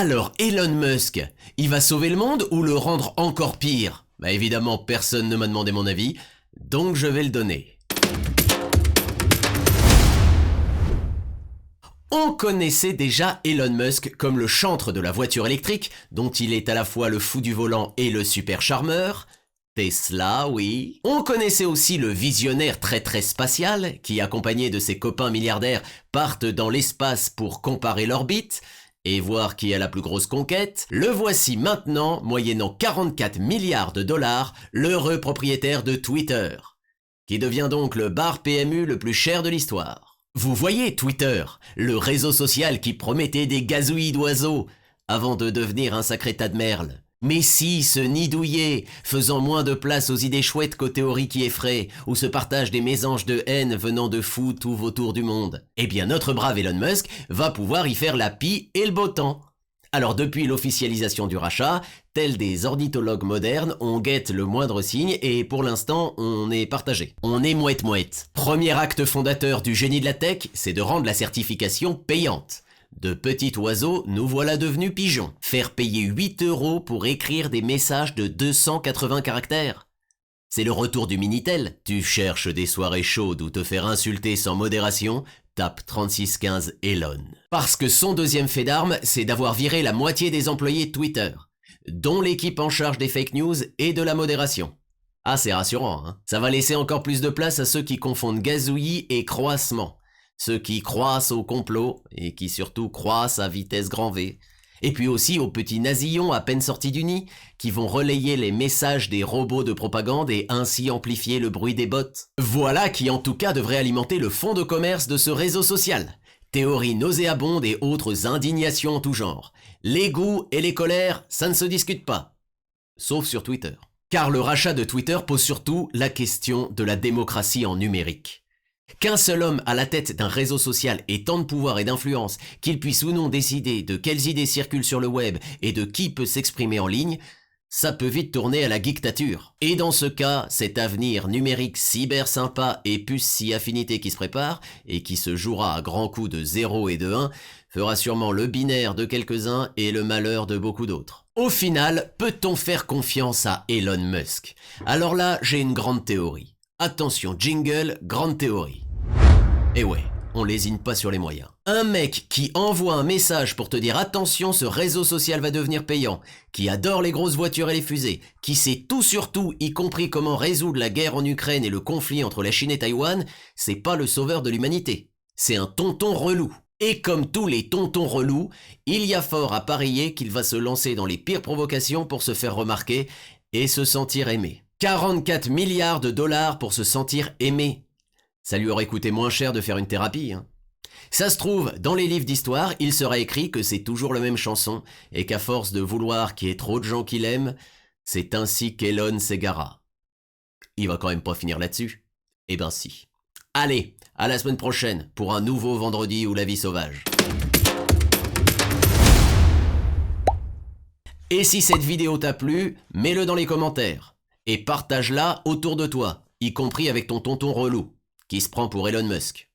Alors Elon Musk, il va sauver le monde ou le rendre encore pire? Bah évidemment, personne ne m'a demandé mon avis, donc je vais le donner. On connaissait déjà Elon Musk comme le chantre de la voiture électrique, dont il est à la fois le fou du volant et le super charmeur. Tesla, oui. On connaissait aussi le visionnaire très spatial, qui accompagné de ses copains milliardaires partent dans l'espace pour comparer l'orbite et voir qui a la plus grosse conquête. Le voici maintenant, moyennant 44 milliards de dollars, l'heureux propriétaire de Twitter, qui devient donc le bar PMU le plus cher de l'histoire. Vous voyez Twitter, le réseau social qui promettait des gazouillis d'oiseaux avant de devenir un sacré tas de merle. Mais si, ce nid douillet, faisant moins de place aux idées chouettes qu'aux théories qui effraient, ou se partagent des mésanges de haine venant de fous tout autour du monde. Eh bien notre brave Elon Musk va pouvoir y faire la pie et le beau temps. Alors depuis l'officialisation du rachat, tels des ornithologues modernes, on guette le moindre signe et pour l'instant, on est partagé. On est mouette-mouette. Premier acte fondateur du génie de la tech, c'est de rendre la certification payante. De petit oiseau, nous voilà devenus pigeons. Faire payer 8 € pour écrire des messages de 280 caractères. C'est le retour du Minitel. Tu cherches des soirées chaudes où te faire insulter sans modération, tape 3615 Elon. Parce que son deuxième fait d'arme, c'est d'avoir viré la moitié des employés de Twitter, dont l'équipe en charge des fake news et de la modération. Ah, c'est rassurant, hein. Ça va laisser encore plus de place à ceux qui confondent gazouillis et croassement. Ceux qui croissent au complot et qui surtout croissent à vitesse grand V. Et puis aussi aux petits nasillons à peine sortis du nid qui vont relayer les messages des robots de propagande et ainsi amplifier le bruit des bots. Voilà qui en tout cas devrait alimenter le fonds de commerce de ce réseau social. Théories nauséabondes et autres indignations en tout genre. Les goûts et les colères, ça ne se discute pas. Sauf sur Twitter. Car le rachat de Twitter pose surtout la question de la démocratie en numérique. Qu'un seul homme à la tête d'un réseau social ait tant de pouvoir et d'influence qu'il puisse ou non décider de quelles idées circulent sur le web et de qui peut s'exprimer en ligne, ça peut vite tourner à la dictature. Et dans ce cas, cet avenir numérique cyber sympa et puce si affinité qui se prépare et qui se jouera à grands coups de 0 et de 1 fera sûrement le binaire de quelques-uns et le malheur de beaucoup d'autres. Au final, peut-on faire confiance à Elon Musk? Alors là, j'ai une grande théorie. Attention, jingle, grande théorie. Et ouais, on lésine pas sur les moyens. Un mec qui envoie un message pour te dire attention, ce réseau social va devenir payant, qui adore les grosses voitures et les fusées, qui sait tout sur tout, y compris comment résoudre la guerre en Ukraine et le conflit entre la Chine et Taïwan, c'est pas le sauveur de l'humanité. C'est un tonton relou. Et comme tous les tontons relous, il y a fort à parier qu'il va se lancer dans les pires provocations pour se faire remarquer et se sentir aimé. 44 milliards de dollars pour se sentir aimé. Ça lui aurait coûté moins cher de faire une thérapie, hein. Ça se trouve, dans les livres d'histoire, il sera écrit que c'est toujours la même chanson et qu'à force de vouloir qu'il y ait trop de gens qui l'aiment, c'est ainsi qu'Elon s'égara. Il va quand même pas finir là-dessus. Eh ben si. Allez, à la semaine prochaine pour un nouveau vendredi ou la vie sauvage. Et si cette vidéo t'a plu, mets-le dans les commentaires. Et partage-la autour de toi, y compris avec ton tonton relou, qui se prend pour Elon Musk.